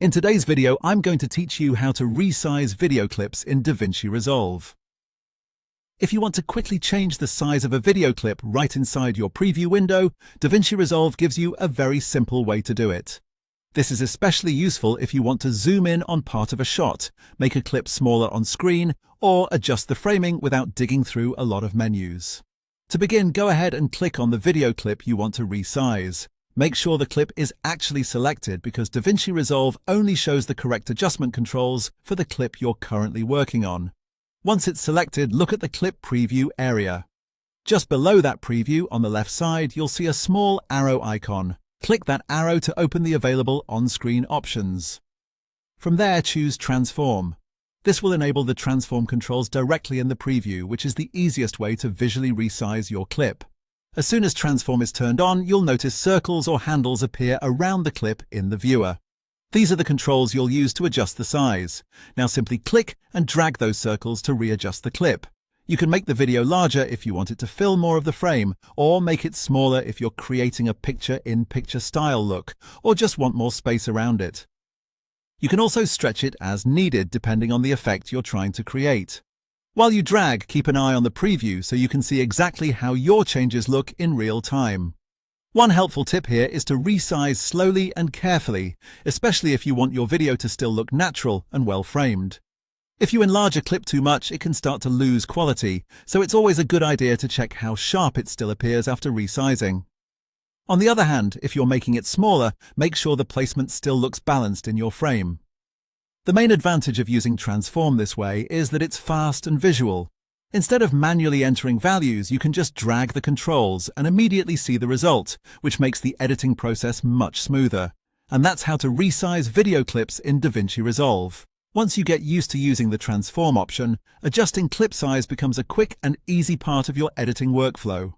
In today's video, I'm going to teach you how to resize video clips in DaVinci Resolve. If you want to quickly change the size of a video clip right inside your preview window, DaVinci Resolve gives you a very simple way to do it. This is especially useful if you want to zoom in on part of a shot, make a clip smaller on screen, or adjust the framing without digging through a lot of menus. To begin, go ahead and click on the video clip you want to resize. Make sure the clip is actually selected because DaVinci Resolve only shows the correct adjustment controls for the clip you're currently working on. Once it's selected, look at the clip preview area. Just below that preview on the left side, you'll see a small arrow icon. Click that arrow to open the available on-screen options. From there, choose Transform. This will enable the transform controls directly in the preview, which is the easiest way to visually resize your clip. As soon as Transform is turned on, you'll notice circles or handles appear around the clip in the viewer. These are the controls you'll use to adjust the size. Now simply click and drag those circles to readjust the clip. You can make the video larger if you want it to fill more of the frame, or make it smaller if you're creating a picture-in-picture style look, or just want more space around it. You can also stretch it as needed depending on the effect you're trying to create. While you drag, keep an eye on the preview so you can see exactly how your changes look in real time. One helpful tip here is to resize slowly and carefully, especially if you want your video to still look natural and well framed. If you enlarge a clip too much, it can start to lose quality, so it's always a good idea to check how sharp it still appears after resizing. On the other hand, if you're making it smaller, make sure the placement still looks balanced in your frame. The main advantage of using Transform this way is that it's fast and visual. Instead of manually entering values, you can just drag the controls and immediately see the result, which makes the editing process much smoother. And that's how to resize video clips in DaVinci Resolve. Once you get used to using the Transform option, adjusting clip size becomes a quick and easy part of your editing workflow.